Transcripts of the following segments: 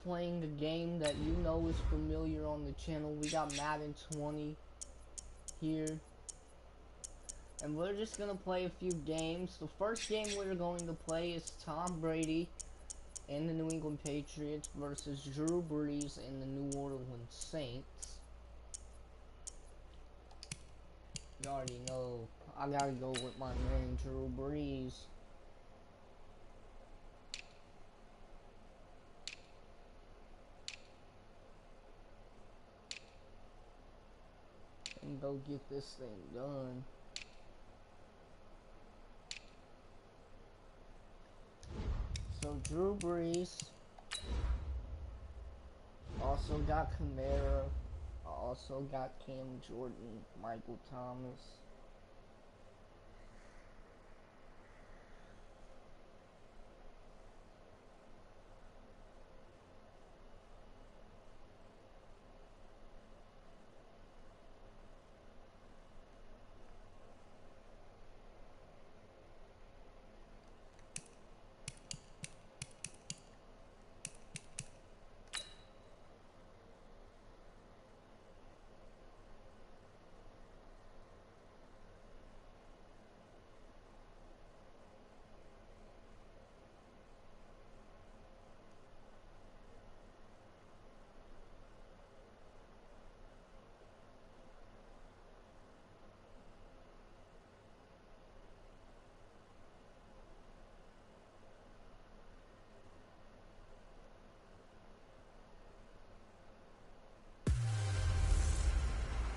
Playing a game that you know is familiar on the channel. We got Madden 20 here. And we're just gonna play a few games. The first game we're going to play is Tom Brady and the New England Patriots versus Drew Brees and the New Orleans Saints. You already know I gotta go with my man Drew Brees. And go get this thing done. So Drew Brees, also got Kamara, also got Cam Jordan, Michael Thomas.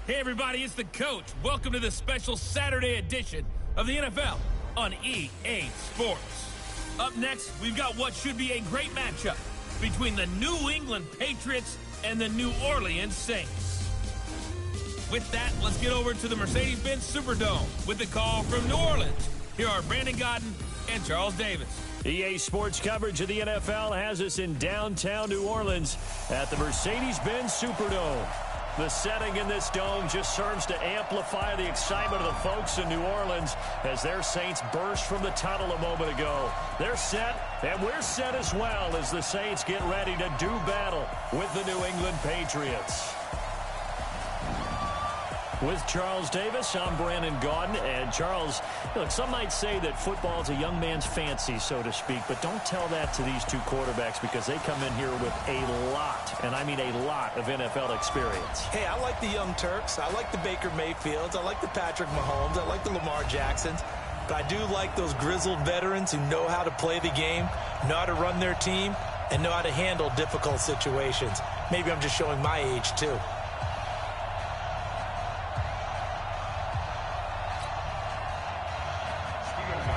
Hey everybody, it's the coach. Welcome to this special Saturday edition of the NFL on EA Sports. Up next, we've got what should be a great matchup between the New England Patriots and the New Orleans Saints. With that, let's get over to the Mercedes-Benz Superdome with the call from New Orleans. Here are Brandon Godden and Charles Davis. EA Sports coverage of the NFL has us in downtown New Orleans at the Mercedes-Benz Superdome. The setting in this dome just serves to amplify the excitement of the folks in New Orleans as their Saints burst from the tunnel a moment ago. They're set, and we're set as well as the Saints get ready to do battle with the New England Patriots. With Charles Davis, I'm Brandon Gaudin. And Charles, look, some might say that football is a young man's fancy, so to speak, but don't tell that to these two quarterbacks because they come in here with a lot, and I mean a lot of NFL experience. Hey, I like the young Turks. I like the Baker Mayfields. I like the Patrick Mahomes. I like the Lamar Jacksons. But I do like those grizzled veterans who know how to play the game, know how to run their team, and know how to handle difficult situations. Maybe I'm just showing my age, too.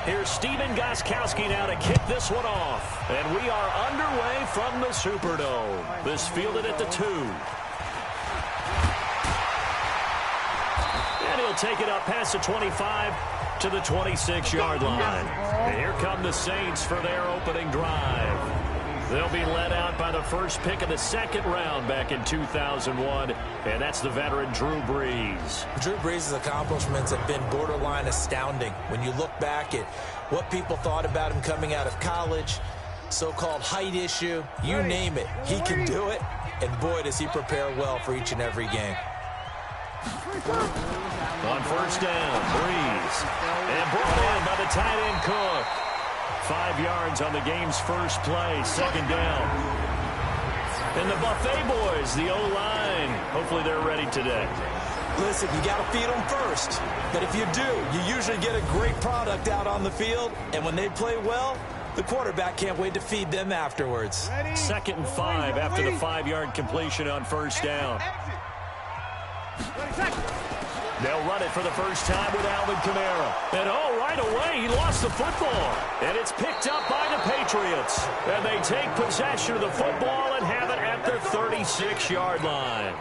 Here's Steven Gostkowski now to kick this one off. And we are underway from the Superdome. This fielded at the 2. And he'll take it up past the 25 to the 26-yard line. And here come the Saints for their opening drive. They'll be led out by the first pick of the second round back in 2001, and that's the veteran Drew Brees. Drew Brees' accomplishments have been borderline astounding. When you look back at what people thought about him coming out of college, so-called height issue, you name it, he can do it, and boy, does he prepare well for each and every game. On first down, Brees, and brought in by the tight end Cook. 5 yards on the game's first play, second down. And the Buffet boys, the O-line, hopefully they're ready today. Listen, you got to feed them first. But if you do, you usually get a great product out on the field. And when they play well, the quarterback can't wait to feed them afterwards. Second and 5 after the 5-yard completion on first down. They'll run it for the first time with Alvin Kamara. And right away, he lost the football. And it's picked up by the Patriots. And they take possession of the football and have it at their 36-yard line.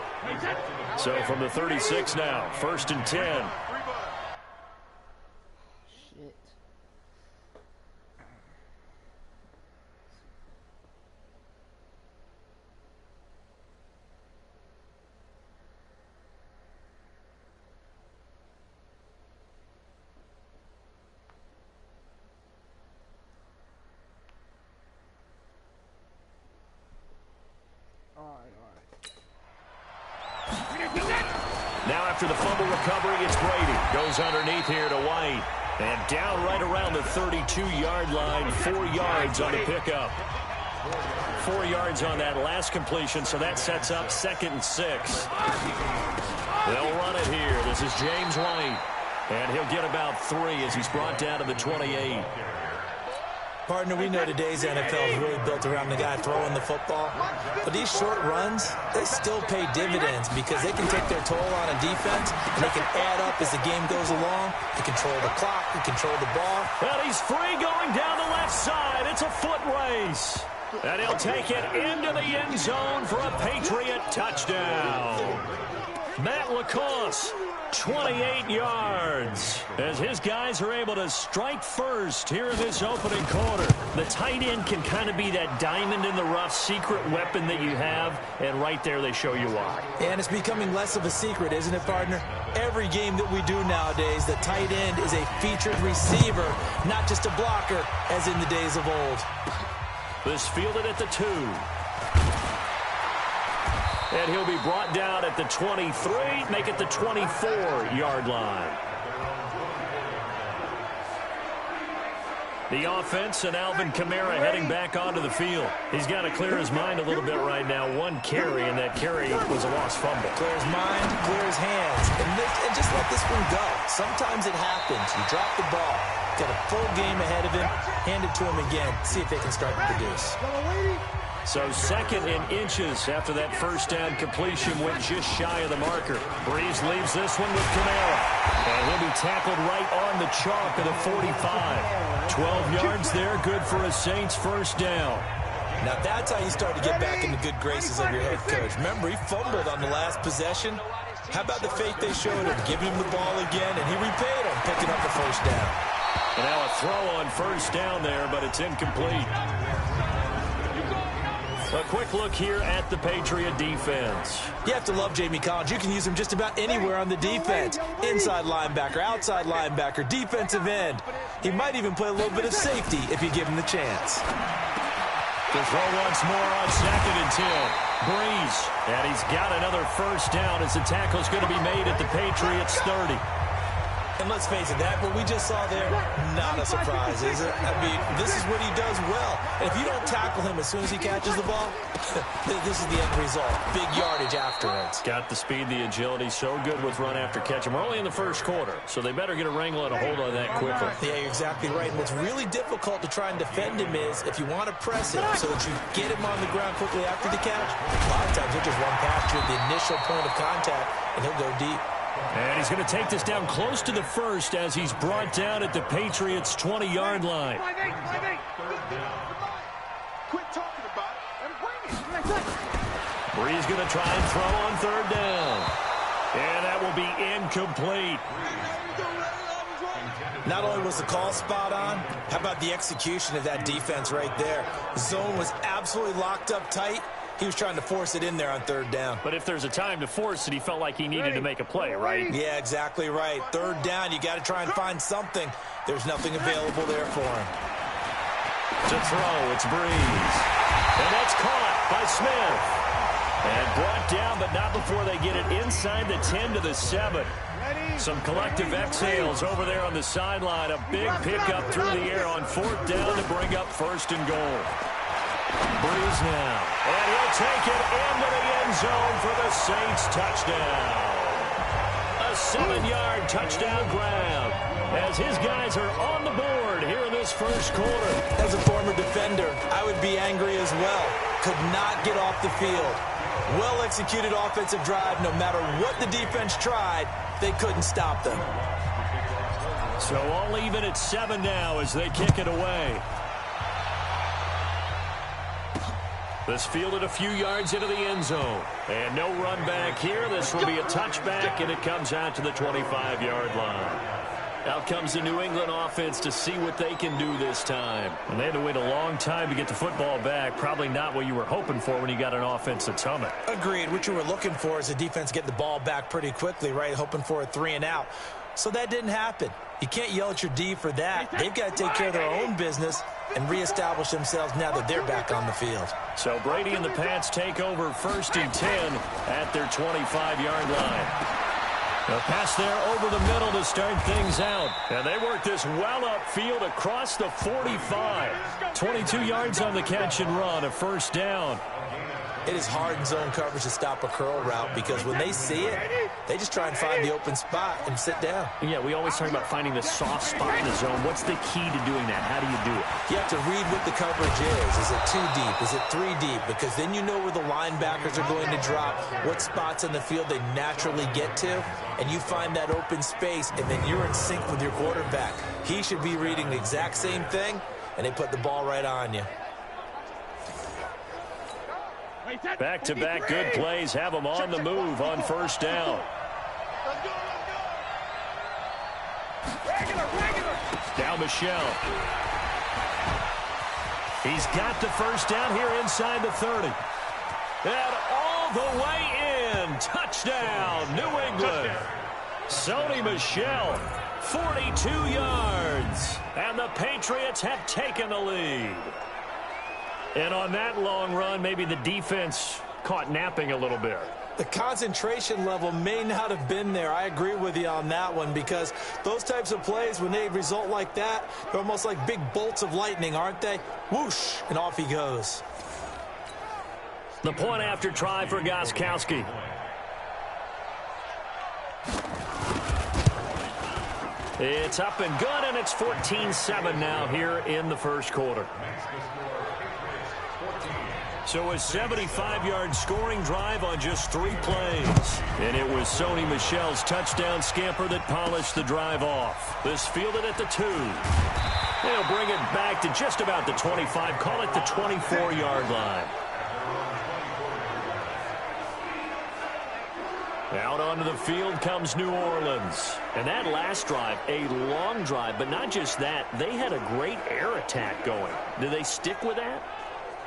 So from the 36 now, first and 10. Now after the fumble recovery, it's Brady. Goes underneath here to White. And down right around the 32-yard line. 4 yards on the pickup. 4 yards on that last completion, so that sets up 2nd and 6. They'll run it here. This is James White. And he'll get about 3 as he's brought down to the 28. Partner, we know today's NFL is really built around the guy throwing the football. But these short runs, they still pay dividends because they can take their toll on a defense, and they can add up as the game goes along. They control the clock, they control the ball. Well, he's free going down the left side. It's a foot race. And he'll take it into the end zone for a Patriot touchdown. Matt LaCosse, 28 yards, as his guys are able to strike first here in this opening quarter. The tight end can kind of be that diamond in the rough secret weapon that you have, and right there they show you why. And it's becoming less of a secret, isn't it, partner? Every game that we do nowadays, the tight end is a featured receiver, not just a blocker, as in the days of old. This fielded at the 2. And he'll be brought down at the 23, make it the 24-yard line. The offense and Alvin Kamara heading back onto the field. He's got to clear his mind a little bit right now. 1 carry, and that carry was a lost fumble. Clear his mind, clear his hands, and just let this one go. Sometimes it happens. You drop the ball. Got a full game ahead of him. Hand it to him again. See if they can start to produce. So 2nd and inches after that first down completion went just shy of the marker. Breeze leaves this one with Kamara. And he'll be tackled right on the chalk of the 45. 12 yards there, good for a Saints first down. Now that's how you start to get back in the good graces of your head coach. Remember, he fumbled on the last possession. How about the faith they showed him, giving him the ball again, and he repaid him, picking up the first down. And now a throw on first down there, but it's incomplete. A quick look here at the Patriot defense. You have to love Jamie Collins. You can use him just about anywhere on the defense. Inside linebacker, outside linebacker, defensive end. He might even play a little bit of safety if you give him the chance. To throw once more on 2nd and 10. Breeze. And he's got another first down as the tackle's going to be made at the Patriots 30. And let's face it, that what we just saw there, not a surprise, is it? I mean, this is what he does well. And if you don't tackle him as soon as he catches the ball, this is the end result. Big yardage afterwards. Got the speed, the agility, so good with run after catch. We're only in the first quarter, so they better get a wrangle and a hold on that quickly. Yeah, you're exactly right. And what's really difficult to try and defend him is if you want to press him so that you get him on the ground quickly after the catch, a lot of times he'll just run past you at the initial point of contact, and he'll go deep. And he's going to take this down close to the first as he's brought down at the Patriots' 20-yard line. Bree's going to try and throw on 3rd down. And that will be incomplete. Not only was the call spot on, how about the execution of that defense right there? The zone was absolutely locked up tight. He was trying to force it in there on 3rd down. But if there's a time to force it, he felt like he needed to make a play, right? Yeah, exactly right. 3rd down, you got to try and find something. There's nothing available there for him. To throw, it's Breeze. And that's caught by Smith. And brought down, but not before they get it inside the 10 to the 7. Some collective exhales over there on the sideline. A big pickup through the air on 4th down to bring up 1st and goal. Breeze now, and he'll take it into the end zone for the Saints touchdown. A 7-yard touchdown grab as his guys are on the board here in this first quarter. As a former defender, I would be angry as well. Could not get off the field. Well-executed offensive drive. No matter what the defense tried, they couldn't stop them. So all even at 7 now as they kick it away. This fielded a few yards into the end zone. And no run back here. This will be a touchback, and it comes out to the 25-yard line. Out comes the New England offense to see what they can do this time. And they had to wait a long time to get the football back. Probably not what you were hoping for when you got an offense that's humming. Agreed. What you were looking for is the defense get the ball back pretty quickly, right? Hoping for a 3 and out. So that didn't happen. You can't yell at your D for that. They've got to take care of their own business and reestablish themselves now that they're back on the field. So Brady and the Pats take over 1st and 10 at their 25-yard line. A pass there over the middle to start things out. And they work this well upfield across the 45. 22 yards on the catch and run, a 1st down. It is hard in zone coverage to stop a curl route because when they see it, they just try and find the open spot and sit down. Yeah, we always talk about finding the soft spot in the zone. What's the key to doing that? How do you do it? You have to read what the coverage is. Is it 2 deep? Is it 3 deep? Because then you know where the linebackers are going to drop, what spots in the field they naturally get to, and you find that open space, and then you're in sync with your quarterback. He should be reading the exact same thing, and they put the ball right on you. Back-to-back good plays have them on the move on 1st down. Now Michelle. He's got the 1st down here inside the 30. And all the way in. Touchdown, New England. Sony Michel, 42 yards. And the Patriots have taken the lead. And on that long run, maybe the defense caught napping a little bit. The concentration level may not have been there. I agree with you on that one because those types of plays, when they result like that, they're almost like big bolts of lightning, aren't they? Whoosh, and off he goes. The point after try for Gostkowski. It's up and good, and it's 14-7 now here in the 1st quarter. So a 75-yard scoring drive on just 3 plays. And it was Sony Michel's touchdown scamper that polished the drive off. This fielded at the 2. They'll bring it back to just about the 25. Call it the 24-yard line. Out onto the field comes New Orleans. And that last drive, a long drive, but not just that. They had a great air attack going. Do they stick with that?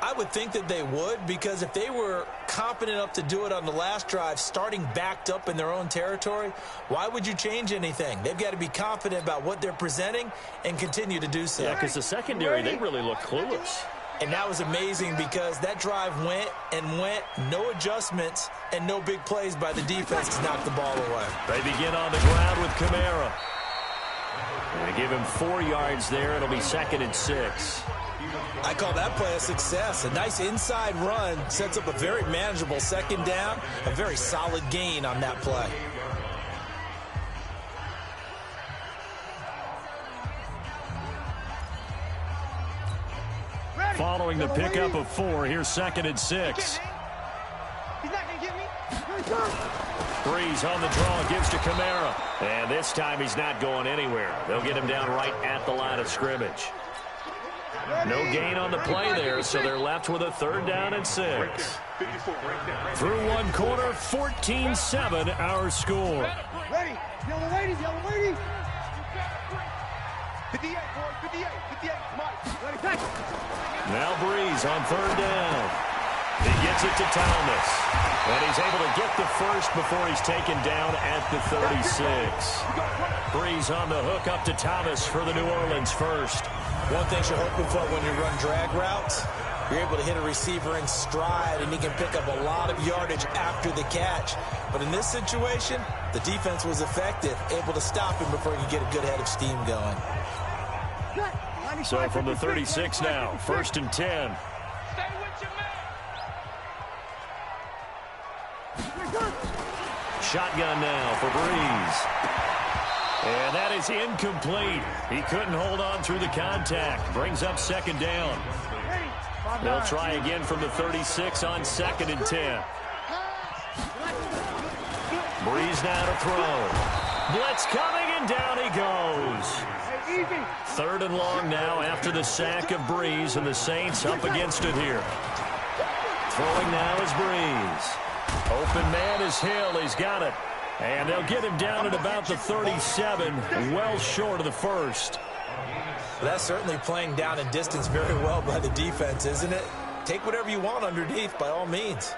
I would think that they would, because if they were competent enough to do it on the last drive, starting backed up in their own territory, why would you change anything? They've got to be confident about what they're presenting and continue to do so. Yeah, because the secondary, they really look clueless. And that was amazing because that drive went and went, no adjustments and no big plays by the defense to knock the ball away. They begin on the ground with Kamara. They give him 4 yards there. It'll be 2nd and 6. I call that play a success. A nice inside run sets up a very manageable 2nd down, a very solid gain on that play. Following the pickup of 4, here's 2nd and 6. He's not going to get me. Breeze on the draw, gives to Kamara. And this time he's not going anywhere. They'll get him down right at the line of scrimmage. No gain on the play there, so they're left with a 3rd down and 6. Through 1 quarter, 14-7 our score. Ready. Yellow ladies, yellow ladies. 58, boys, 58, 58. Mike, ready, take. Now Breeze on 3rd down. He gets it to Thomas. And he's able to get the 1st before he's taken down at the 36. Breeze on the hook up to Thomas for the New Orleans 1st. One thing you're hoping for when you run drag routes, you're able to hit a receiver in stride, and he can pick up a lot of yardage after the catch. But in this situation, the defense was effective, able to stop him before he could get a good head of steam going. So from the 36 now, 1st and 10. Shotgun now for Breeze. And that is incomplete. He couldn't hold on through the contact. Brings up 2nd down. They'll try again from the 36 on 2nd and 10. Breeze now to throw. Blitz coming, and down he goes. 3rd and long now after the sack of Breeze, and the Saints up against it here. Throwing now is Breeze. Open man is Hill. He's got it. And they'll get him down at about the 37, well short of the 1st. That's certainly playing down in distance very well by the defense, isn't it? Take whatever you want underneath, by all means.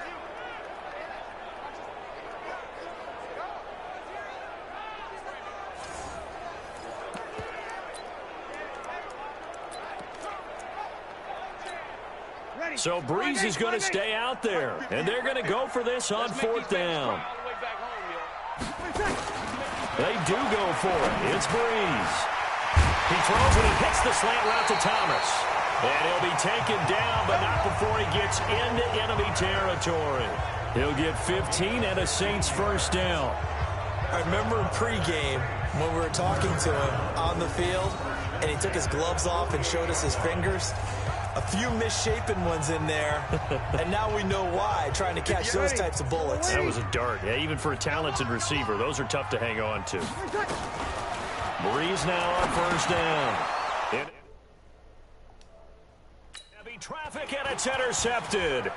So Breeze is going to stay out there, and they're going to go for this on 4th down. They do go for it. It's Breeze. He throws it and hits the slant route to Thomas. And he'll be taken down, but not before he gets into enemy territory. He'll get 15 and a Saints first down. I remember in pregame when we were talking to him on the field, and he took his gloves off and showed us his fingers. A few misshapen ones in there, and now we know why, trying to catch those types of bullets. That was a dart. Yeah, even for a talented receiver, those are tough to hang on to. Breeze now on 1st down. Heavy traffic, and it's intercepted.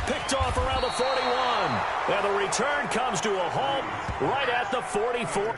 Picked off around the 41. And the return comes to a halt right at the 44.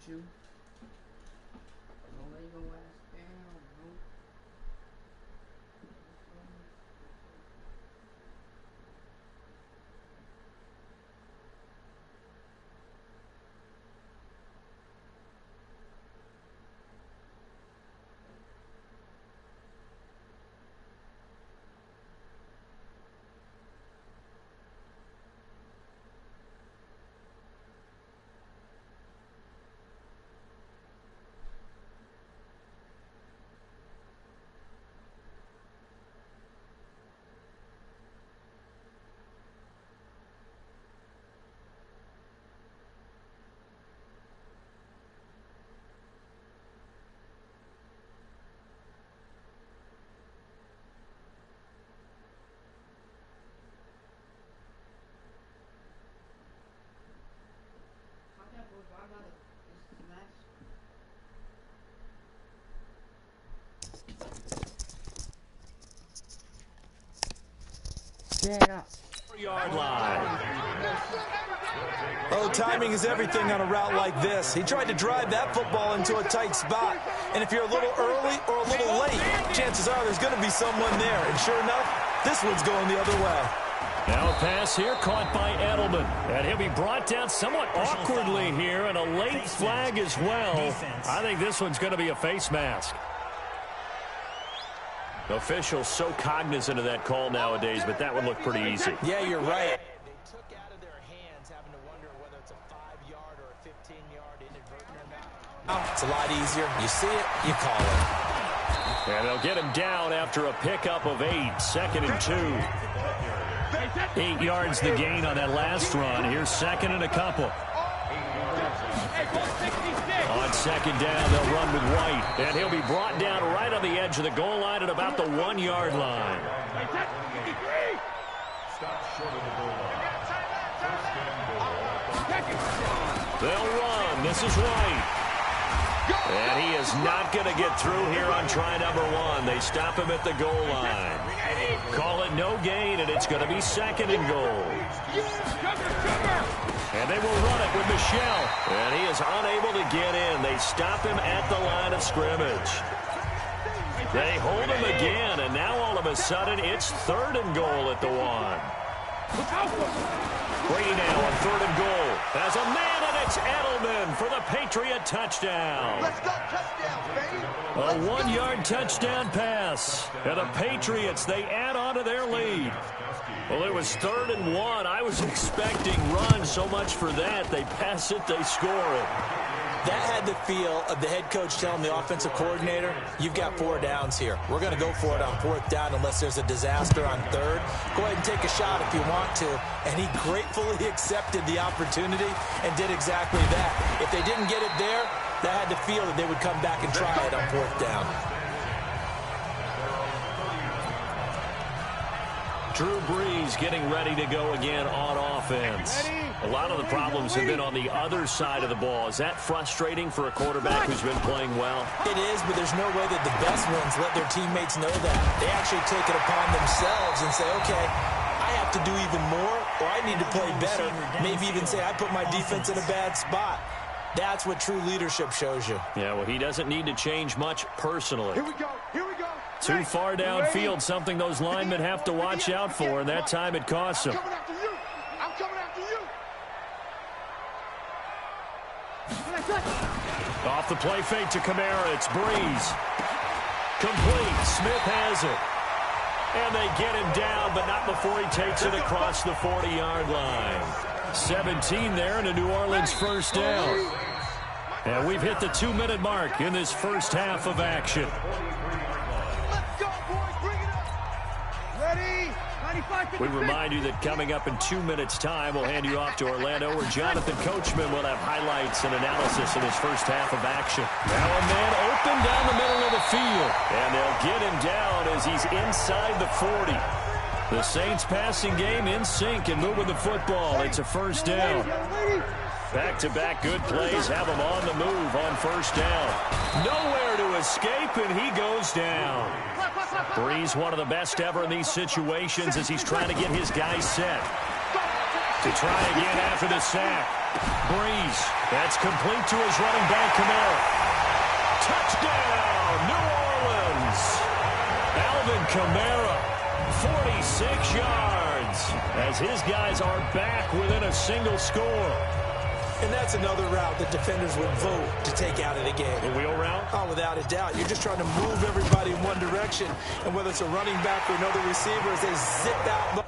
you. Don't lay your ass down, bro. Stand up. Yard line. Oh, timing is everything on a route like this. He tried to drive that football into a tight spot. And if you're a little early or a little late, chances are there's going to be someone there. And sure enough, this one's going the other way. Now a pass here caught by Edelman. And he'll be brought down somewhat awkwardly here, and a late flag as well. I think this one's going to be a face mask. Officials so cognizant of that call nowadays, but that one looked pretty easy. Yeah, you're right. They took out of their hands, having to wonder whether it's a 5-yard or a 15-yard inadvertent or not. It's a lot easier. You see it, you call it. And they'll get him down after a pickup of 8, 2nd and 2. 8 yards the gain on that last run. Here's 2nd and a couple. On 2nd down, they'll run with White. And he'll be brought down right on the edge of the goal line at about the 1-yard line. They'll run. This is White. And he is not going to get through here on try number 1. They stop him at the goal line. Call it no gain, and it's going to be 2nd and goal. And they will run it with Michelle. And he is unable to get in. They stop him at the line of scrimmage. They hold him again, and now all of a sudden it's 3rd and goal at the 1. Brady now on 3rd and goal. Has a man, and it's Edelman for the Patriot touchdown. Let's go, touchdown, baby. A 1-yard touchdown pass. And the Patriots, they add on to their lead. Well, it was 3rd and 1. I was expecting run, so much for that. They pass it, they score it. That had the feel of the head coach telling the offensive coordinator, you've got 4 downs here. We're going to go for it on 4th down unless there's a disaster on 3rd. Go ahead and take a shot if you want to. And he gratefully accepted the opportunity and did exactly that. If they didn't get it there, that had the feel that they would come back and try it on 4th down. Drew Brees getting ready to go again on offense. A lot of the problems have been on the other side of the ball. Is that frustrating for a quarterback who's been playing well? It is, but there's no way that the best ones let their teammates know that. They actually take it upon themselves and say, okay, I have to do even more, or I need to play better. Maybe even say I put my defense in a bad spot. That's what true leadership shows you. Yeah, well, he doesn't need to change much personally. Here we go. Here we go. Too far downfield, something those linemen have to watch out for, and that time it costs them. I'm coming after you. I'm coming after you. Off the play fake to Kamara, it's Breeze. Complete, Smith has it. And they get him down, but not before he takes it across the 40-yard line. 17 there, and a New Orleans first down. And we've hit the 2-minute mark in this first half of action. Let's go, boys. Bring it up. Ready? 95, We remind you that coming up in 2 minutes' time, we'll hand you off to Orlando, where Jonathan Coachman will have highlights and analysis in his first half of action. Now a man open down the middle of the field, and they'll get him down as he's inside the 40. The Saints passing game in sync and moving the football. It's a first down. Back-to-back good plays have him on the move on first down. Nowhere to escape, and he goes down. Breeze, one of the best ever in these situations as he's trying to get his guys set. To try again after the sack. Breeze. That's complete to his running back, Kamara. Touchdown, New Orleans. Alvin Kamara, 46 yards, as his guys are back within a single score. And that's another route that defenders would vote to take out of the game. The wheel route? Oh, without a doubt. You're just trying to move everybody in one direction. And whether it's a running back or another receiver, as they zip out.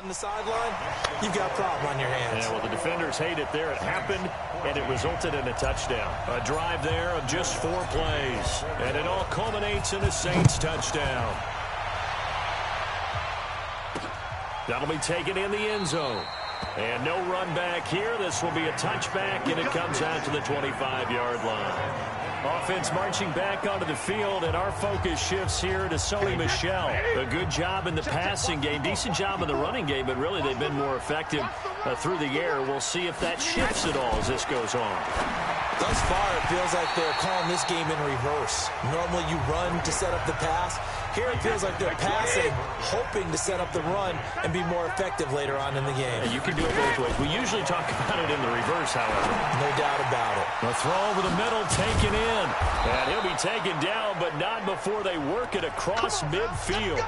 On the sideline, you've got a problem on your hands. Yeah, well, the defenders hate it there. It happened, and it resulted in a touchdown. A drive there of just 4 plays, and it all culminates in a Saints touchdown. That'll be taken in the end zone. And no run back here. This will be a touchback, and it comes out to the 25-yard line. Offense marching back onto the field, and our focus shifts here to Sony Michel. A good job in the passing game, decent job in the running game, but really they've been more effective through the air. We'll see if that shifts at all as this goes on. Thus far, it feels like they're calling this game in reverse. Normally you run to set up the pass. Here it feels like they're passing, hoping to set up the run and be more effective later on in the game. Yeah, you can do it both ways. We usually talk about it in the reverse, however. No doubt about it. The throw over the middle taken in. And he'll be taken down, but not before they work it across midfield.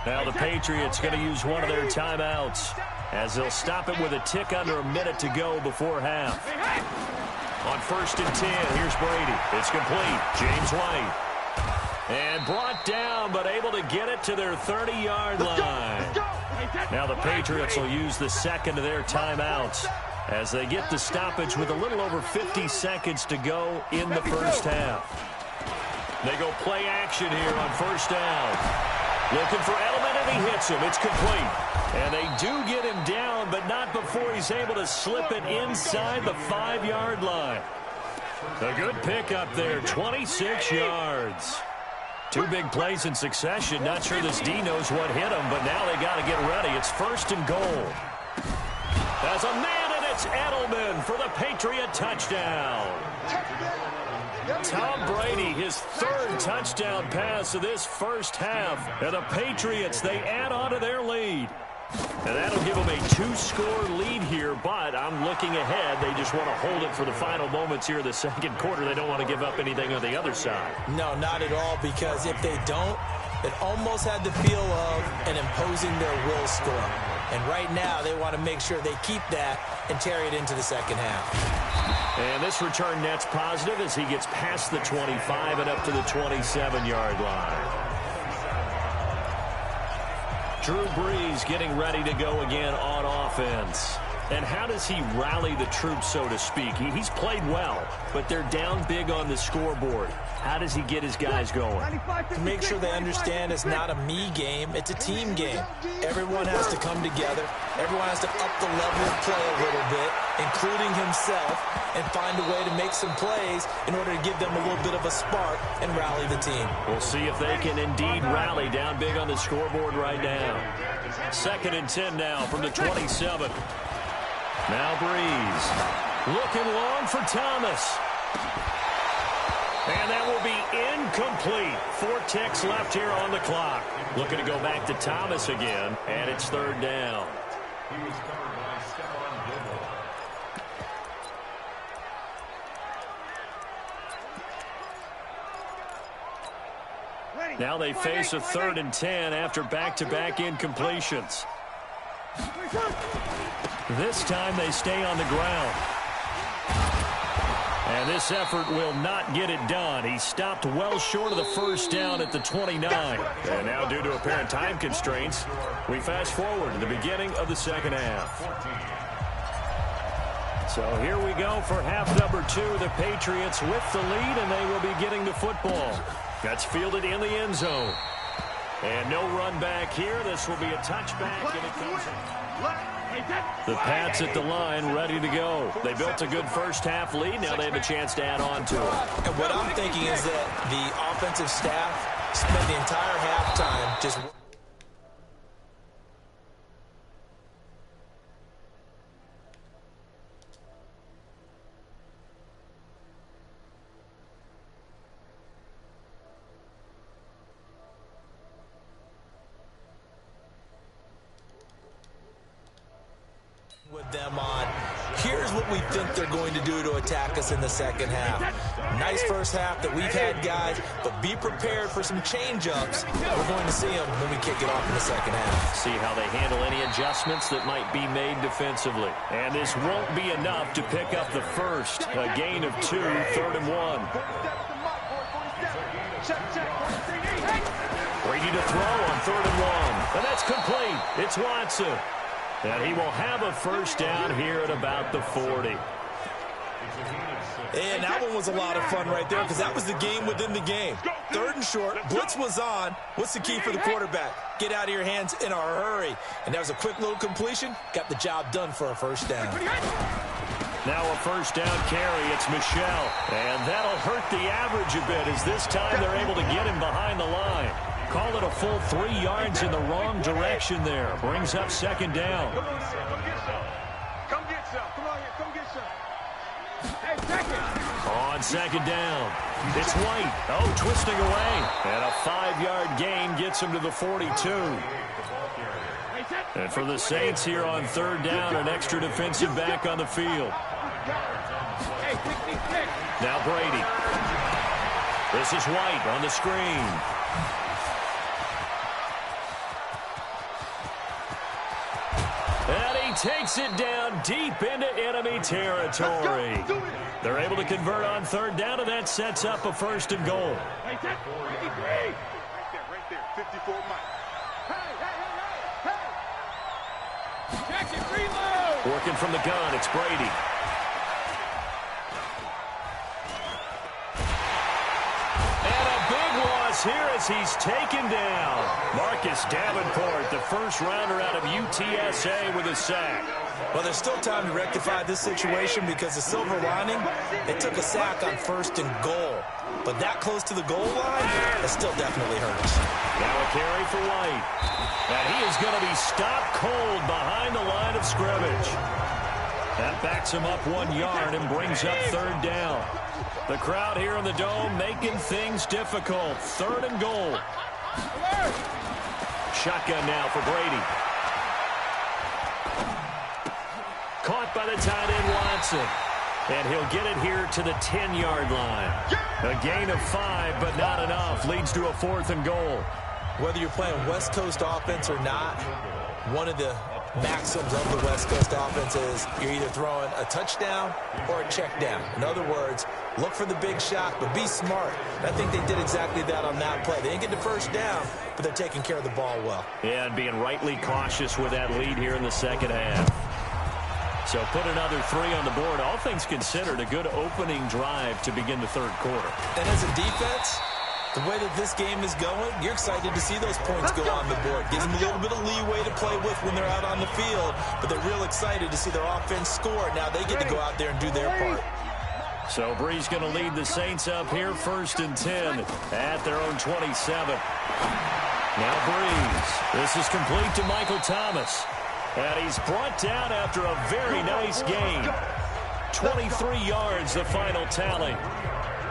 Now the Patriots going to use one of their timeouts as they'll stop it with a tick under a minute to go before half. On 1st and 10, here's Brady. It's complete. James White. And brought down, but able to get it to their 30-yard line. Now the Patriots will use the second of their timeouts as they get the stoppage with a little over 50 seconds to go in the first half. They go play action here on 1st down. Looking for Edelman, and he hits him. It's complete. And they do get him down, but not before he's able to slip it inside the 5-yard line. A good pick up there, 26 yards. 2 big plays in succession. Not sure this D knows what hit him, but now they got to get ready. It's 1st and goal. As a man, and it's Edelman for the Patriot touchdown. Tom Brady, his 3rd touchdown pass of this first half. And the Patriots, they add on to their lead. And that'll give them a 2-score lead here, but I'm looking ahead. They just want to hold it for the final moments here in the second quarter. They don't want to give up anything on the other side. No, not at all, because if they don't, it almost had the feel of an imposing their will score. And right now, they want to make sure they keep that and carry it into the second half. And this return net's positive as he gets past the 25 and up to the 27-yard line. Drew Brees getting ready to go again on offense. And how does he rally the troops, so to speak? He's played well, but they're down big on the scoreboard. How does he get his guys going? To make sure they understand it's not a me game, it's a team game. Everyone has to come together. Everyone has to up the level of play a little bit, including himself, and find a way to make some plays in order to give them a little bit of a spark and rally the team. We'll see if they can indeed rally down big on the scoreboard right now. 2nd and 10 now from the 27. Now Breeze looking long for Thomas. And that will be incomplete. 4 ticks left here on the clock. Looking to go back to Thomas again, and it's 3rd down. Now they face a 3rd and 10 after back-to-back incompletions. This time they stay on the ground. And this effort will not get it done. He stopped well short of the first down at the 29. And now, due to apparent time constraints, we fast forward to the beginning of the second half. So here we go for half number 2. The Patriots with the lead, and they will be getting the football. That's fielded in the end zone. And no run back here. This will be a touchback, and it comes the Pats at the line, ready to go. They built a good first-half lead. Now they have a chance to add on to it. And what I'm thinking is that the offensive staff spent the entire halftime just... with them on. Here's what we think they're going to do to attack us in the second half. Nice first half that we've had, guys, but be prepared for some change-ups. We're going to see them when we kick it off in the second half. See how they handle any adjustments that might be made defensively. And this won't be enough to pick up the first. A gain of 2, 3rd and 1. Brady to throw on 3rd and 1. And that's complete. It's Watson. And he will have a first down here at about the 40. And that one was a lot of fun right there because that was the game within the game. 3rd and short, blitz was on. What's the key for the quarterback? Get out of your hands in a hurry. And that was a quick little completion. Got the job done for a first down. Now a first down carry. It's Michel. And that'll hurt the average a bit as this time they're able to get him behind the line. Call it a full 3 yards in the wrong direction there. Brings up 2nd down. Come get some. Come get some. Come on here. Come get some. Hey, second. On 2nd down. It's White. Oh, twisting away. And a 5-yard gain gets him to the 42. And for the Saints here on 3rd down, an extra defensive back on the field. Now Brady. This is White on the screen. And he takes it down deep into enemy territory. They're able to convert on 3rd down, and that sets up a 1st and goal. Right there. 54 Mike. Hey. Check it, reload. Working from the gun, it's Brady. And a big loss here as he's taken down. Marcus Davenport, the first-rounder out of UTSA with a sack. Well, there's still time to rectify this situation because the silver lining, they took a sack on 1st and goal. But that close to the goal line, that still definitely hurts. Now a carry for White. And he is going to be stopped cold behind the line of scrimmage. That backs him up 1 yard and brings up 3rd down. The crowd here in the Dome making things difficult. 3rd and goal. Shotgun now for Brady. Caught by the tight end Watson. And he'll get it here to the 10-yard line. A gain of 5, but not enough. Leads to a 4th and goal. Whether you're playing West Coast offense or not, one of the maxims of the West Coast offense is you're either throwing a touchdown or a check down. In other words, look for the big shot, but be smart. And I think they did exactly that on that play. They didn't get the first down, but they're taking care of the ball well. Yeah, and being rightly cautious with that lead here in the second half. So put another 3 on the board. All things considered, a good opening drive to begin the 3rd quarter. And as a defense, the way that this game is going, you're excited to see those points go on the board. Gives them a little bit of leeway to play with when they're out on the field, but they're real excited to see their offense score. Now they get to go out there and do their part. So Bree's going to lead the Saints up here 1st and 10 at their own 27. Now Breeze. This is complete to Michael Thomas. And he's brought down after a very nice game. 23 yards, the final tally.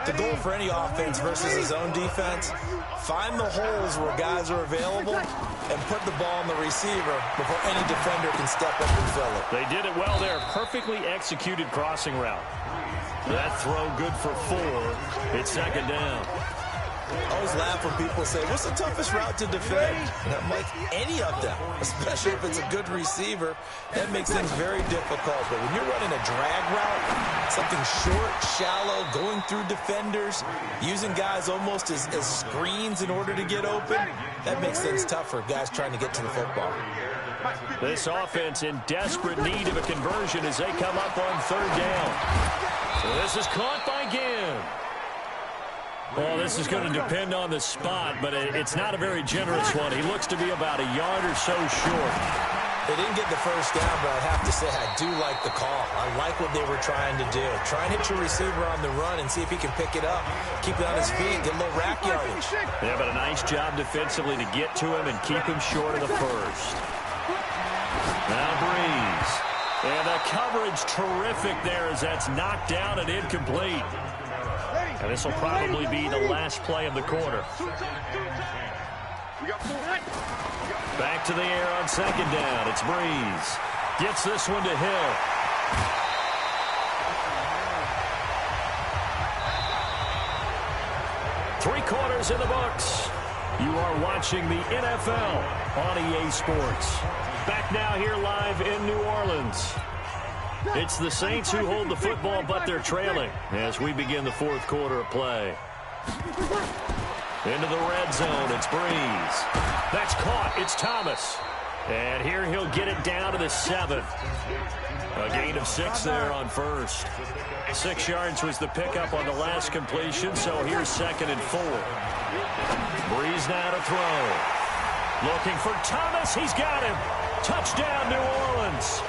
The goal for any offense versus his own defense, find the holes where guys are available and put the ball on the receiver before any defender can step up and fill it. They did it well there. Perfectly executed crossing route. That throw good for 4. It's 2nd down. I always laugh when people say, what's the toughest route to defend? And I'm like, any of them, especially if it's a good receiver. That makes things very difficult. But when you're running a drag route, something short, shallow, going through defenders, using guys almost as screens in order to get open, that makes things tough for guys trying to get to the football. This offense in desperate need of a conversion as they come up on third down. So this is caught by Ginn. Well, this is going to depend on the spot, but it's not a very generous one. He looks to be about a yard or so short. They didn't get the first down, but I have to say I do like the call. I like what they were trying to do. Try and hit your receiver on the run and see if he can pick it up. Keep it on his feet, get a little rack yardage. Yeah, but a nice job defensively to get to him and keep him short of the first. Now Breeze. And the coverage terrific there as that's knocked down and incomplete. And this will probably be the last play of the quarter. Back to the air on second down. It's Breeze. Gets this one to Hill. Three quarters in the books. You are watching the NFL on EA Sports. Back now here live in New Orleans. It's the Saints who hold the football, but they're trailing as we begin the fourth quarter of play. Into the red zone, it's Breeze. That's caught, it's Thomas. And here he'll get it down to the 7. A gain of 6 there on first. 6 yards was the pickup on the last completion, so here's 2nd and 4. Breeze now to throw. Looking for Thomas, he's got him. Touchdown, New Orleans.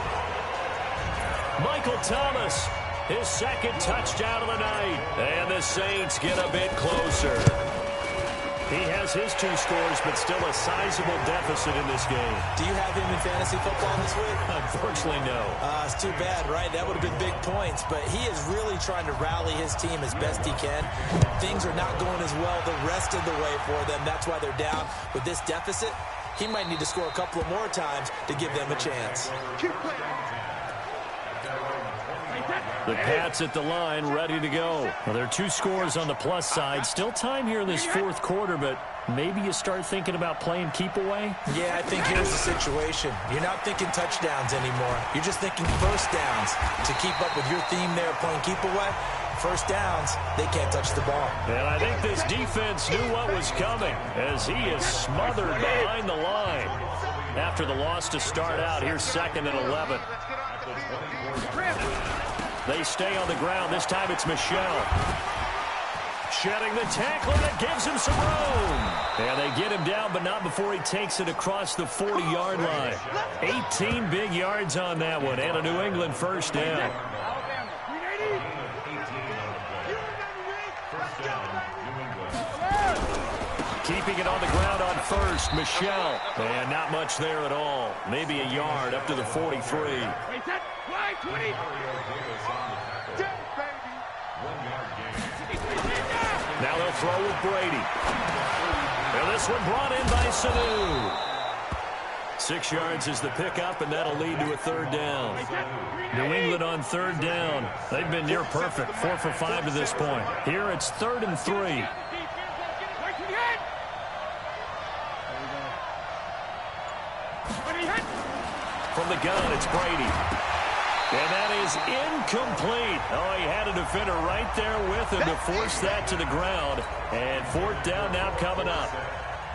Michael Thomas, his 2nd touchdown of the night. And the Saints get a bit closer. He has his 2 scores, but still a sizable deficit in this game. Do you have him in fantasy football this week? Unfortunately, no. It's too bad, right? That would have been big points, but he is really trying to rally his team as best he can. Things are not going as well the rest of the way for them. That's why they're down. With this deficit, he might need to score a couple of more times to give them a chance. The Pats at the line, ready to go. Well, there are 2 scores on the plus side. Still time here in this fourth quarter, but maybe you start thinking about playing keep away? Yeah, I think here's the situation. You're not thinking touchdowns anymore. You're just thinking first downs. To keep up with your theme there, playing keep away, first downs, they can't touch the ball. And I think this defense knew what was coming as he is smothered behind the line. After the loss to start out, here's 2nd and 11. They stay on the ground. This time it's Michelle. Shedding the tackler that gives him some room. And they get him down, but not before he takes it across the 40-yard line. 18 big yards on that one, and a New England first down. Keeping it on the ground on first, Michelle. And not much there at all. Maybe a yard up to the 43. Now they'll throw with Brady. And this one brought in by Sanu. 6 yards is the pickup, and that'll lead to a third down. New England on third down. They've been near perfect, 4 for 5 to this point. Here it's 3rd and 3. From the gun, it's Brady. And that is incomplete. Oh, he had a defender right there with him to force that to the ground. And 4th down now coming up.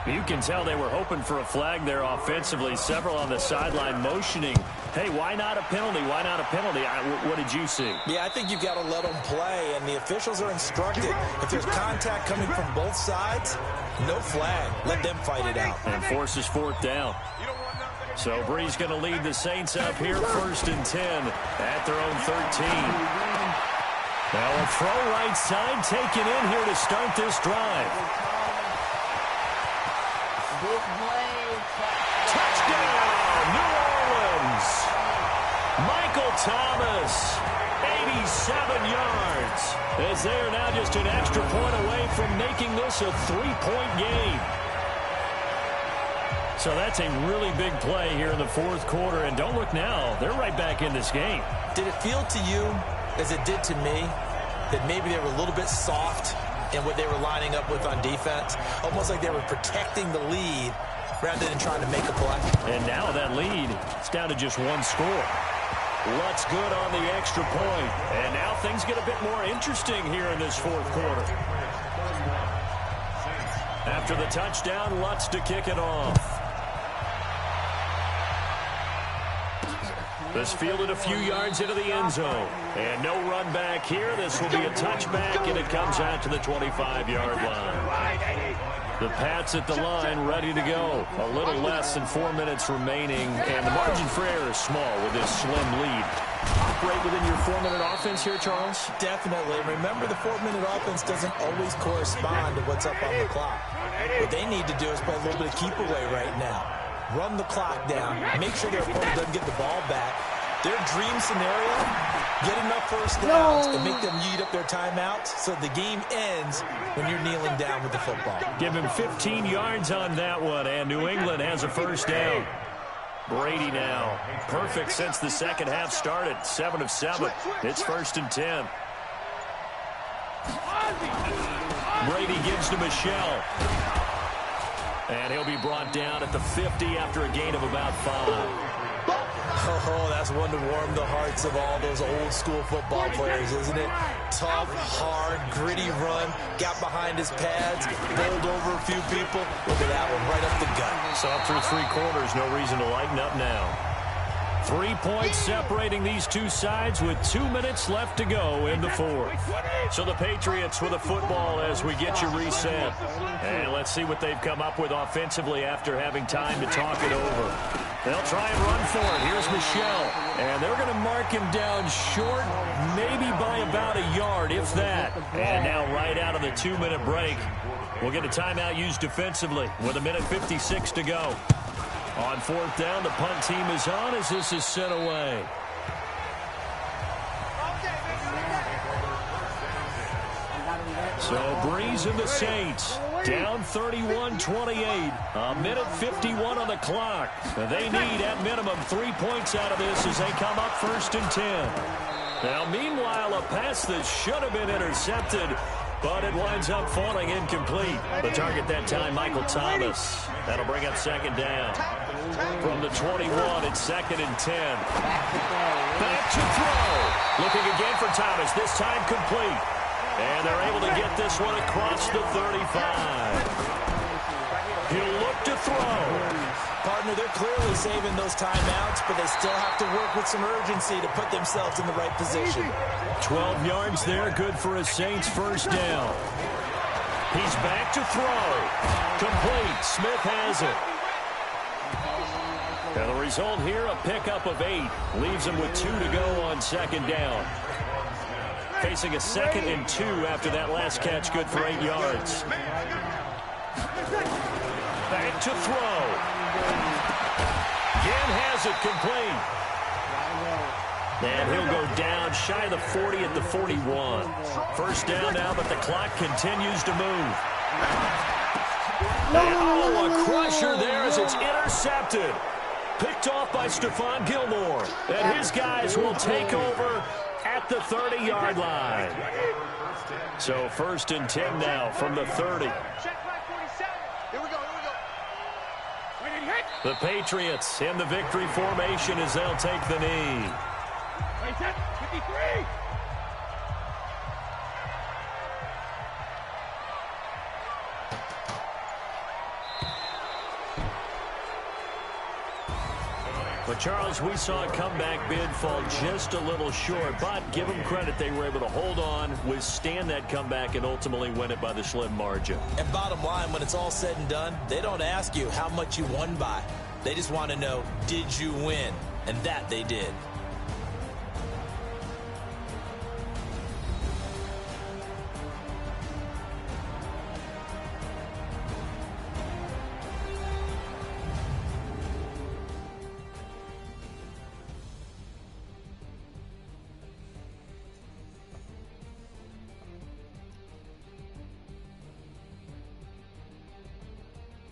You can tell they were hoping for a flag there offensively. Several on the sideline motioning. Hey, why not a penalty? Why not a penalty? What did you see? Yeah, I think you've got to let them play, and the officials are instructed. If there's contact coming from both sides, no flag. Let them fight it out. And forces 4th down. So Breeze going to lead the Saints up here, 1st and 10 at their own 13. Now a throw right side taken in here to start this drive. Touchdown, New Orleans. Michael Thomas, 87 yards. As they are now just an extra point away from making this a 3-point game. So that's a really big play here in the fourth quarter. And don't look now. They're right back in this game. Did it feel to you, as it did to me, that maybe they were a little bit soft in what they were lining up with on defense. Almost like they were protecting the lead rather than trying to make a play. And now that lead, it's down to just one score. Lutz good on the extra point. And now things get a bit more interesting here in this fourth quarter. After the touchdown, Lutz to kick it off. This fielded a few yards into the end zone. And no run back here. This will be a touchback, and it comes out to the 25-yard line. The Pats at the line, ready to go. A little less than 4 minutes remaining, and the margin for error is small with this slim lead. Operate within your 4-minute offense here, Charles? Definitely. Remember, the 4-minute offense doesn't always correspond to what's up on the clock. What they need to do is play a little bit of keep away right now. Run the clock down. Make sure their opponent doesn't get the ball back. Their dream scenario, get enough first downs and make them eat up their timeouts so the game ends when you're kneeling down with the football. Give him 15 yards on that one, and New England has a first down. Brady now. Perfect since the second half started. 7 of 7. It's 1st and 10. Brady gives to Michelle. And he'll be brought down at the 50 after a gain of about 5. Oh, that's one to warm the hearts of all those old-school football players, isn't it? Tough, hard, gritty run, got behind his pads, bowled over a few people. Look at that one, right up the gut. So through 3 quarters, no reason to lighten up now. 3 points separating these two sides with 2 minutes left to go in the fourth. So the Patriots with a football as we get you reset. And let's see what they've come up with offensively after having time to talk it over. They'll try and run for it. Here's Michelle. And they're going to mark him down short, maybe by about a yard, if that. And now right out of the 2-minute break, we'll get a timeout used defensively with 1:56 to go. On 4th down, the punt team is on as this is sent away. So Breeze and the Saints down 31-28. 1:51 on the clock. They need at minimum 3 points out of this as they come up 1st and 10. Now meanwhile, a pass that should have been intercepted, but it winds up falling incomplete. The target that time, Michael Thomas. That'll bring up 2nd down. From the 21, it's 2nd and 10. Back to throw. Looking again for Thomas, this time complete. And they're able to get this one across the 35. He'll look to throw. Partner, they're clearly saving those timeouts, but they still have to work with some urgency to put themselves in the right position. 12 yards there, good for a Saints first down. He's back to throw. Complete. Smith has it. And the result here, a pickup of 8. Leaves him with 2 to go on 2nd down. Facing a 2nd and 2 after that last catch, good for 8 yards. Back to throw. Again has it complete. And he'll go down shy of the 40 at the 41. First down now, but the clock continues to move. Oh, a crusher there as it's intercepted. Picked off by Stephon Gilmore. And his guys will take over at the 30-yard line. So 1st and 10 now from the 30. The Patriots in the victory formation as they'll take the knee. 53. But, Charles, we saw a comeback bid fall just a little short, but give them credit. They were able to hold on, withstand that comeback, and ultimately win it by the slim margin. And bottom line, when it's all said and done, they don't ask you how much you won by. They just want to know, did you win? And that they did.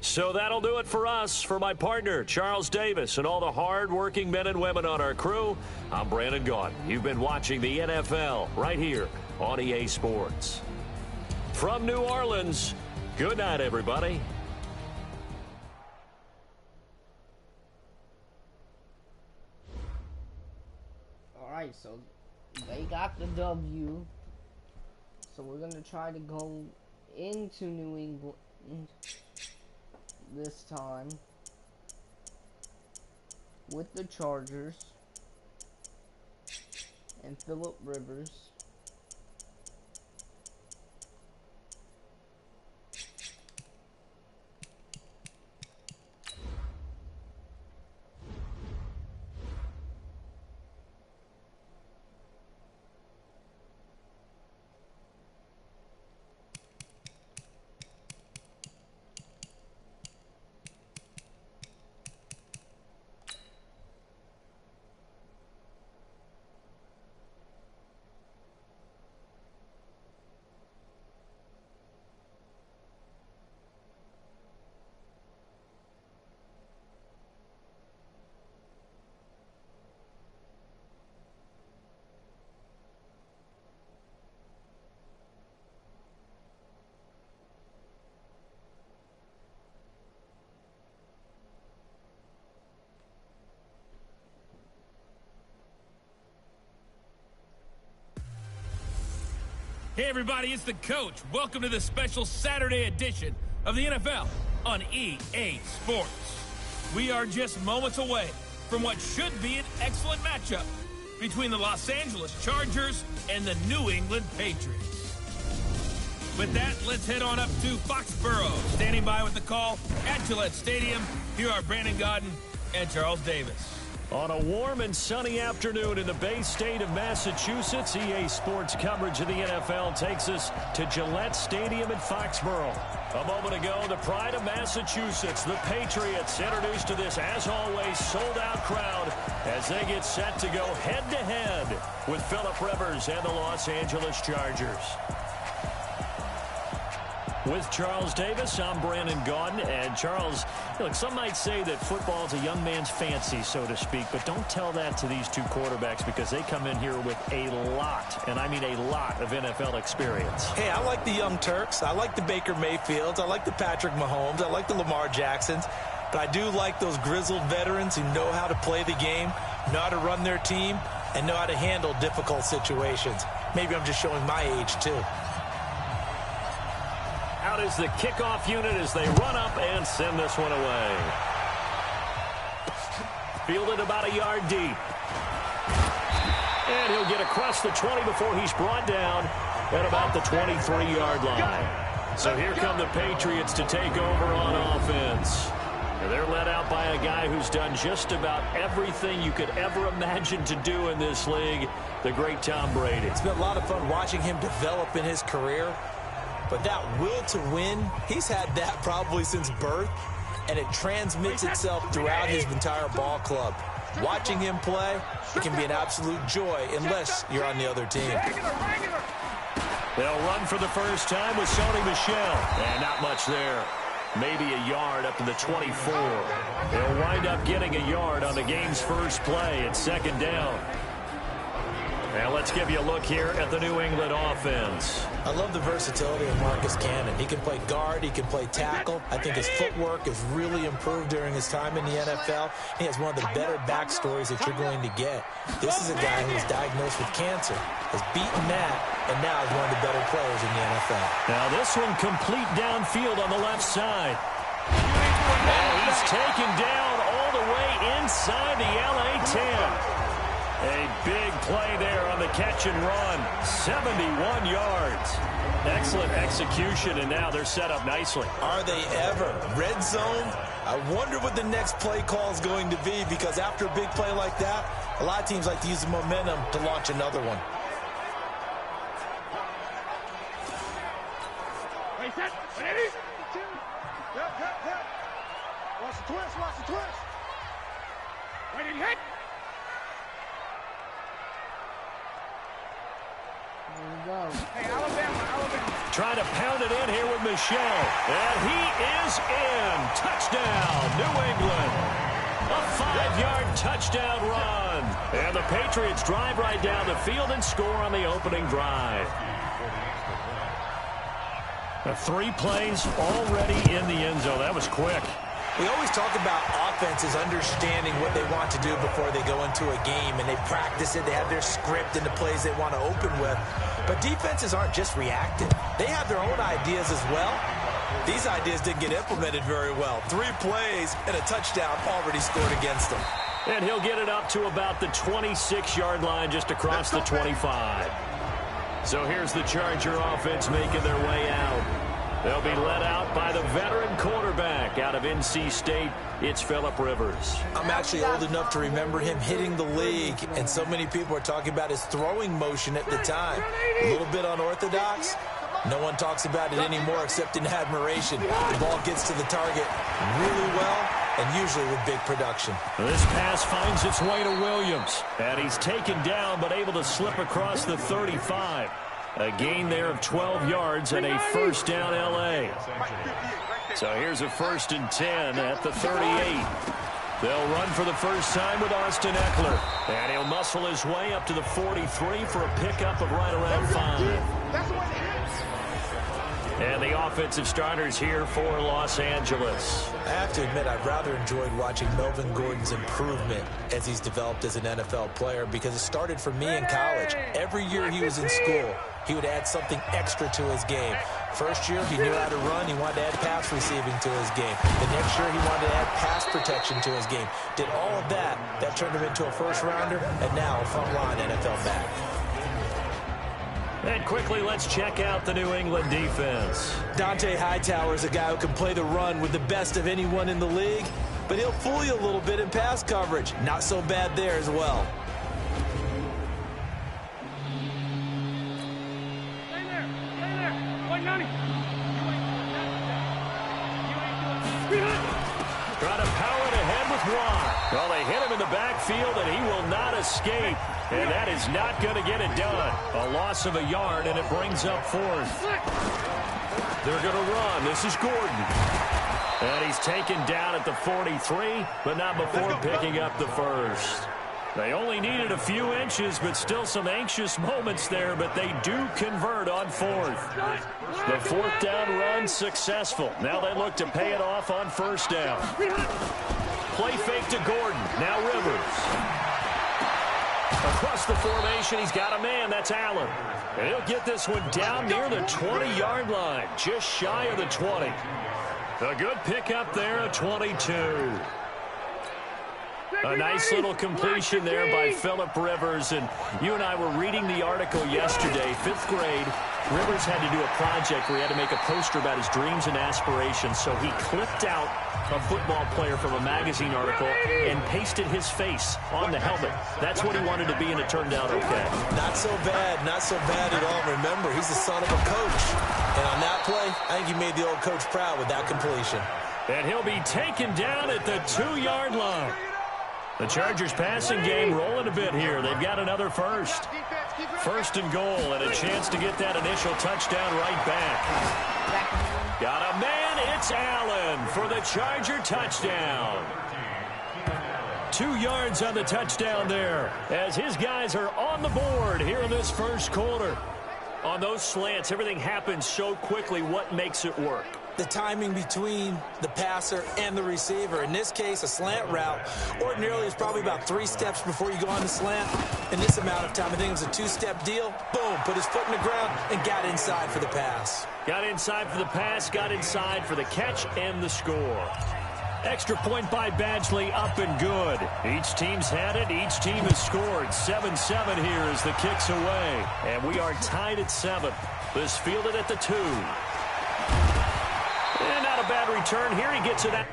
So that'll do it for us. For my partner, Charles Davis, and all the hard-working men and women on our crew, I'm Brandon Gaudin. You've been watching the NFL right here on EA Sports. from New Orleans. Good night, everybody. Alright, so they got the W. So we're going to try to go into New England this time with the Chargers and Phillip Rivers. Hey everybody, it's the coach. Welcome to the special Saturday edition of the NFL on EA Sports. We are just moments away from what should be an excellent matchup between the Los Angeles Chargers and the New England Patriots. With that, let's head on up to Foxborough. Standing by with the call at Gillette Stadium, here are Brandon Gaudin and Charles Davis. On a warm and sunny afternoon in the Bay State of Massachusetts, EA Sports coverage of the NFL takes us to Gillette Stadium in Foxborough. A moment ago, the pride of Massachusetts, the Patriots, introduced to this, as always, sold-out crowd as they get set to go head-to-head with Phillip Rivers and the Los Angeles Chargers. With Charles Davis, I'm Brandon Gaudin. And Charles, look, some might say that football is a young man's fancy, so to speak, but don't tell that to these two quarterbacks because they come in here with a lot, and I mean a lot, of NFL experience. Hey, I like the young Turks. I like the Baker Mayfields. I like the Patrick Mahomes. I like the Lamar Jacksons. But I do like those grizzled veterans who know how to play the game, know how to run their team, and know how to handle difficult situations. Maybe I'm just showing my age, too. Out is the kickoff unit as they run up and send this one away. Fielded about a yard deep. And he'll get across the 20 before he's brought down at about the 23-yard line. So here come the Patriots to take over on offense. And they're led out by a guy who's done just about everything you could ever imagine to do in this league, the great Tom Brady. It's been a lot of fun watching him develop in his career. But that will to win, he's had that probably since birth, and it transmits itself throughout his entire ball club. Watching him play, it can be an absolute joy unless you're on the other team. They'll run for the first time with Sony Michel, and not much there. Maybe a yard up to the 24. They'll wind up getting a yard on the game's first play at second down. Now let's give you a look here at the New England offense. I love the versatility of Marcus Cannon. He can play guard, he can play tackle. I think his footwork has really improved during his time in the NFL. He has one of the better backstories that you're going to get. This is a guy who was diagnosed with cancer, has beaten that, and now is one of the better players in the NFL. Now this one complete downfield on the left side. And he's taken down all the way inside the LA 10. A big play there on the catch and run. 71 yards. Excellent execution, and now they're set up nicely. Are they ever? Red zone? I wonder what the next play call is going to be, because after a big play like that, a lot of teams like to use the momentum to launch another one. Set. Ready? Watch the twist, watch the twist. Ready to hit. There we go. Hey, Alabama. Trying to pound it in here with Michel. And he is in. Touchdown, New England. A 5-yard touchdown run. And the Patriots drive right down the field and score on the opening drive. 3 plays already in the end zone. That was quick. We always talk about offenses understanding what they want to do before they go into a game, and they practice it. They have their script and the plays they want to open with. But defenses aren't just reactive. They have their own ideas as well. These ideas didn't get implemented very well. 3 plays and a touchdown already scored against them. And he'll get it up to about the 26-yard line, just across the 25. So here's the Charger offense making their way out. They'll be led out by the veteran quarterback out of NC State. It's Phillip Rivers. I'm actually old enough to remember him hitting the league, and so many people are talking about his throwing motion at the time. A little bit unorthodox. No one talks about it anymore except in admiration. The ball gets to the target really well, and usually with big production. This pass finds its way to Williams, and he's taken down but able to slip across the 35. A gain there of 12 yards and a first down L.A. So here's a 1st and 10 at the 38. They'll run for the first time with Austin Eckler. And he'll muscle his way up to the 43 for a pickup of right around 5. And the offensive starters here for Los Angeles. I have to admit, I've rather enjoyed watching Melvin Gordon's improvement as he's developed as an NFL player, because it started for me in college. Every year he was in school, he would add something extra to his game. First year, he knew how to run. He wanted to add pass receiving to his game. The next year, he wanted to add pass protection to his game. Did all of that. That turned him into a first-rounder, and now a front-line NFL back. And quickly, let's check out the New England defense. Dante Hightower is a guy who can play the run with the best of anyone in the league, but he'll fool you a little bit in pass coverage. Not so bad there as well. Trying to power it ahead with Watt. Well, they hit him in the backfield, and he will not escape. And that is not going to get it done. A loss of a yard, and it brings up 4th. They're going to run. This is Gordon. And he's taken down at the 43, but not before picking up the first. They only needed a few inches, but still some anxious moments there, but they do convert on 4th. The 4th down run successful. Now they look to pay it off on 1st down. Play fake to Gordon. Now Rivers. Across the formation, he's got a man. That's Allen. And he'll get this one down near the 20-yard line, just shy of the 20. A good pickup there, a 22. A nice little completion there by Phillip Rivers. And you and I were reading the article yesterday, 5th grade. Rivers had to do a project where he had to make a poster about his dreams and aspirations. So he clipped out a football player from a magazine article and pasted his face on the helmet. That's what he wanted to be, and it turned out okay. Not so bad. Not so bad at all. Remember, he's the son of a coach. And on that play, I think he made the old coach proud with that completion. And he'll be taken down at the 2-yard line. The Chargers passing game rolling a bit here. They've got another first. 1st and goal, and a chance to get that initial touchdown right back. Got a man. It's Allen for the Charger touchdown. 2 yards on the touchdown there as his guys are on the board here in this first quarter. On those slants, everything happens so quickly. What makes it work? The timing between the passer and the receiver. In this case, a slant route ordinarily is probably about 3 steps before you go on the slant. In this amount of time, I think it was a 2-step deal. Boom, put his foot in the ground and got inside for the pass. Got inside for the pass, got inside for the catch and the score. Extra point by Badgley, up and good. Each team's had it. Each team has scored. 7-7 here as the kick's away. And we are tied at 7. This fielded at the 2. And not a bad return here. He gets it out.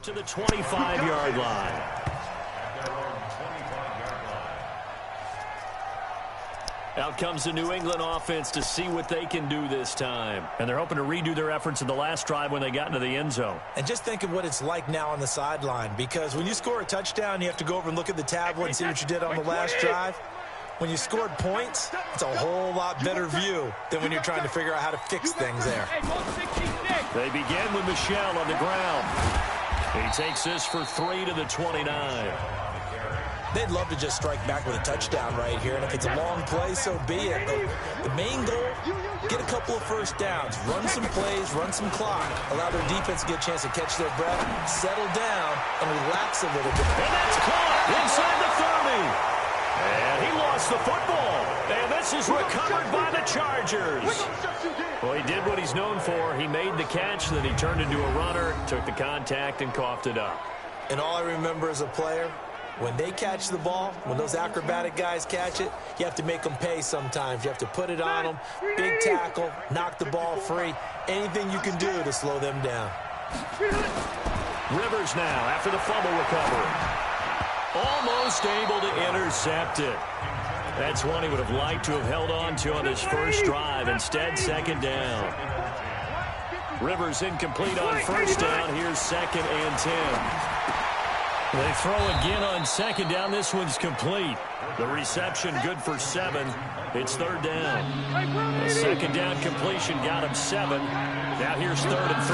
To the 25-yard line. Out comes the New England offense to see what they can do this time. And they're hoping to redo their efforts in the last drive when they got into the end zone. And just think of what it's like now on the sideline, because when you score a touchdown, you have to go over and look at the tablet and see what you did on the last drive. When you scored points, it's a whole lot better view than when you're trying to figure out how to fix things there. They begin with Michel on the ground. He takes this for 3 to the 29. They'd love to just strike back with a touchdown right here, and if it's a long play, so be it. But the main goal, get a couple of first downs, run some plays, run some clock, allow their defense to get a chance to catch their breath, settle down, and relax a little bit. And that's caught inside the 30. And he lost the football. And this is recovered by the Chargers. Well, he did what he's known for. He made the catch, then he turned into a runner, took the contact, and coughed it up. And all I remember as a player, when they catch the ball, when those acrobatic guys catch it, you have to make them pay sometimes. You have to put it on them, big tackle, knock the ball free, anything you can do to slow them down. Rivers now after the fumble recovery. Almost able to intercept it. That's one he would have liked to have held on to on his first drive. Instead, second down. Rivers incomplete on first down. Here's 2nd and 10. They throw again on second down. This one's complete. The reception good for 7. It's 3rd down. A second down completion got him 7. Now here's 3rd and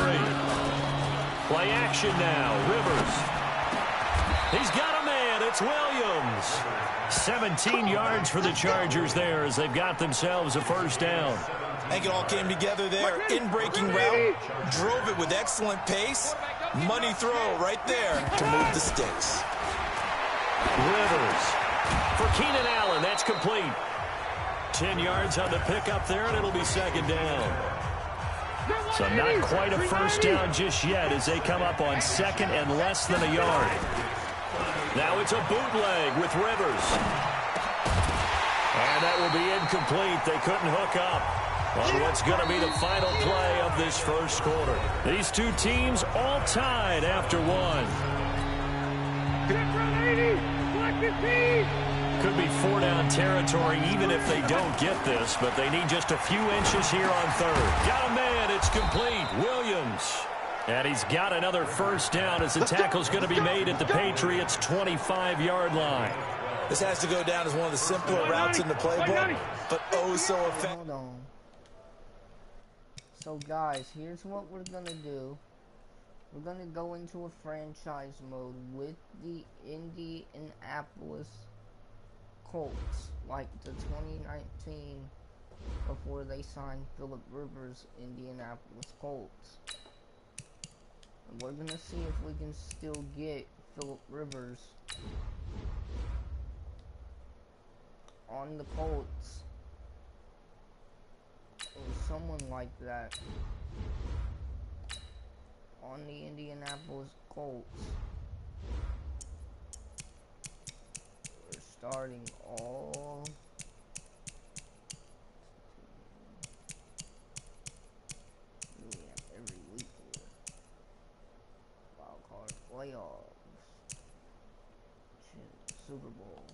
3. Play action now. Rivers. He's got a man. It's Williams. 17 yards for the Chargers there as they've got themselves a first down. I think it all came together there. In-breaking route. Drove it with excellent pace. Money throw right there to move the sticks. Rivers for Keenan Allen. That's complete. 10 yards on the pickup there, and it'll be second down. So not quite a first down just yet as they come up on second and less than a yard. Now it's a bootleg with Rivers. And that will be incomplete. They couldn't hook up on what's going to be the final play of this first quarter. These two teams all tied after one. Could be 4-down territory even if they don't get this, but they need just a few inches here on 3rd. Got a man. It's complete. Williams. And he's got another first down as the tackle's going to be made at the Patriots' 25-yard line. This has to go down as one of the simpler routes in the playbook, but oh so effective. Hold on. So guys, here's what we're gonna do. We're gonna go into a franchise mode with the Indianapolis Colts, like the 2019 before they signed Phillip Rivers Indianapolis Colts. And we're gonna see if we can still get Phillip Rivers on the Colts or someone like that on the Indianapolis Colts. We're starting all every week here. Wild card playoffs, Super Bowl.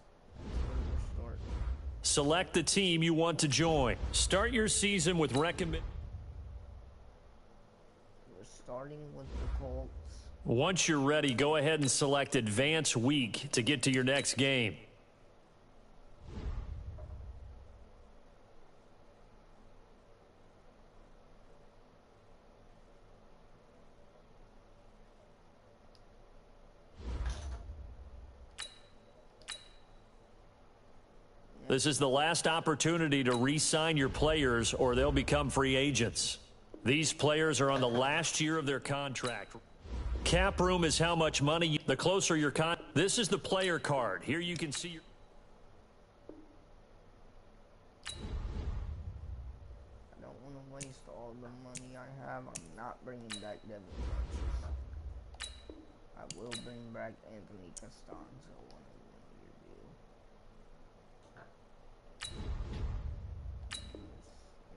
Select the team you want to join. Start your season with recommend. We're starting with the Colts. Once you're ready, go ahead and select Advance Week to get to your next game. This is the last opportunity to re-sign your players or they'll become free agents. These players are on the last year of their contract. Cap room is how much money. The closer your this is the player card. Here you can see your I don't want to waste all the money I have. I'm not bringing back Devin Funchess. I will bring back Anthony Costanzo.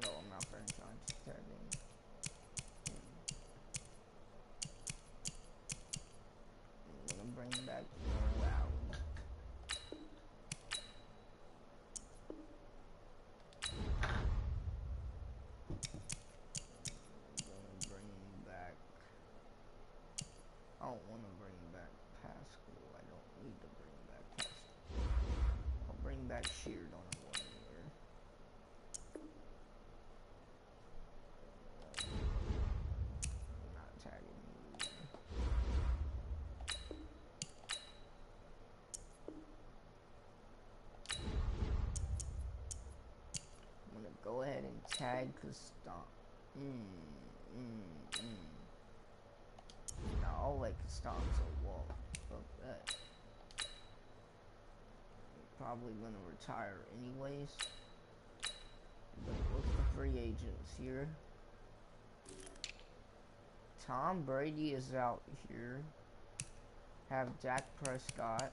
No, I'm not franchise tagging. cheered on one here. Not tagging me. I'm gonna go ahead and tag Stomp. Now I'll let Stomps a walk. Fuck that. Probably gonna retire anyways. But look at the free agents here. Tom Brady is out here. Have Dak Prescott.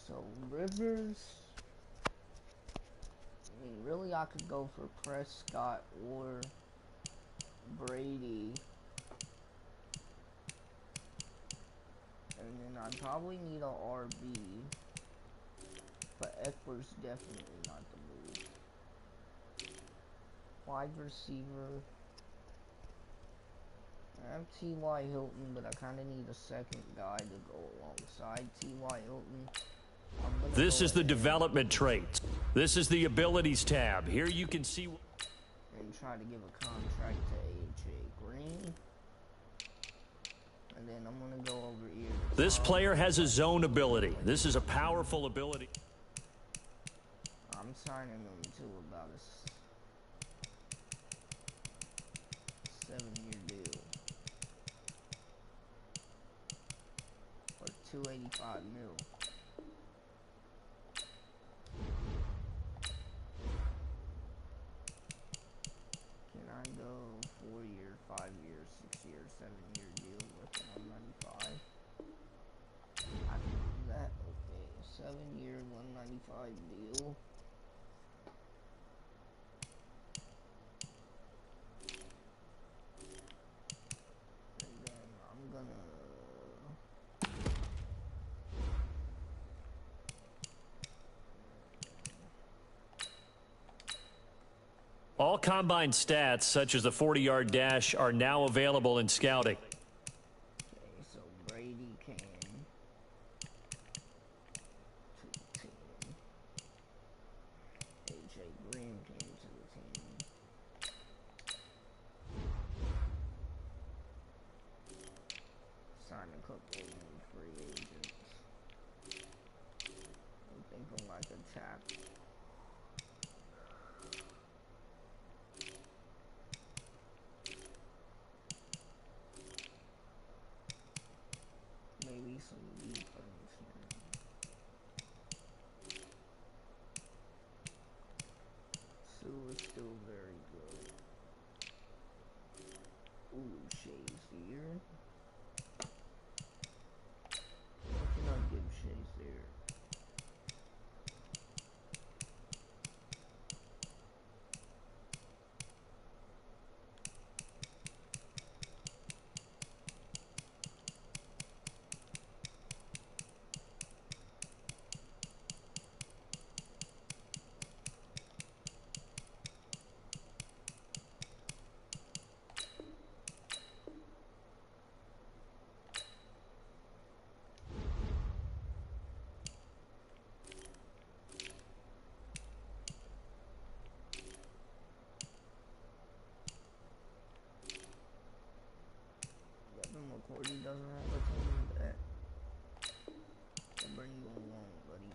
So Rivers. I mean, really, I could go for Prescott or Brady. And then I'd probably need a RB. But Eckler's definitely not the move. Wide receiver. I have T.Y. Hilton, but I kind of need a second guy to go alongside T.Y. Hilton. This is the development traits. This is the abilities tab. Here you can see. And try to give a contract to A.J. Green. And then I'm going to go over here. This player has a zone ability. This is a powerful ability. I'm signing him to about a 7-year deal. For $285 million. Can I go 4-year, 5-year, 6-year, 7-year deal with 195? I can do that. Okay, 7-year, 195 deal. And then I'm gonna. All combine stats, such as the 40-yard dash, are now available in scouting. Okay, so Brady came to the team. A.J. Green came to the team. Signed a couple of new free agents. I'm thinking like a tap. Maybe some defense here. Sue is still very good. Ooh, Shazier. What can I give Shazier? McCourty doesn't have a team that will bring you along, buddy.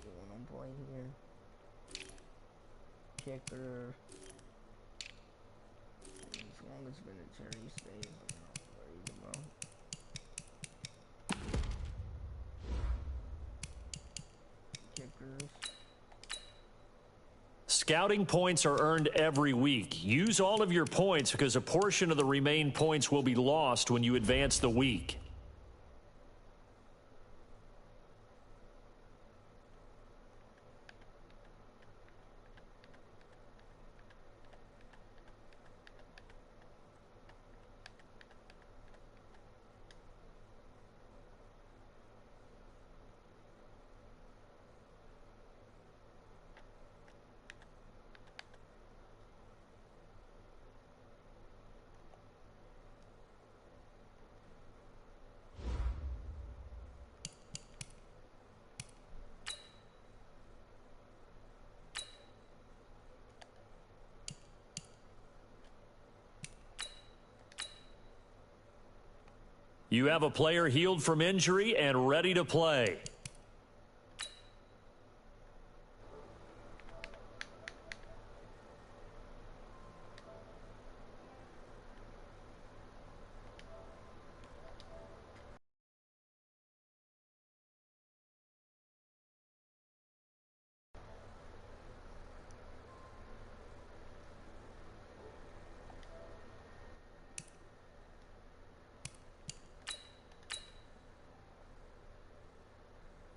You want to play here? Kicker. As long as Vinatieri stays, I'm not worried about. Kickers. Scouting points are earned every week. Use all of your points because a portion of the remaining points will be lost when you advance the week. You have a player healed from injury and ready to play.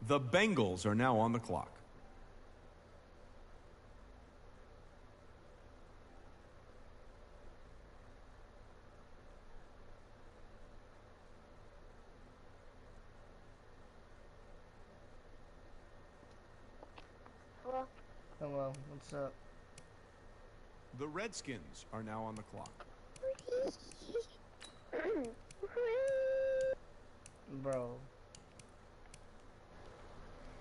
The Bengals are now on the clock. Hello? Hello, what's up? The Redskins are now on the clock. Bro.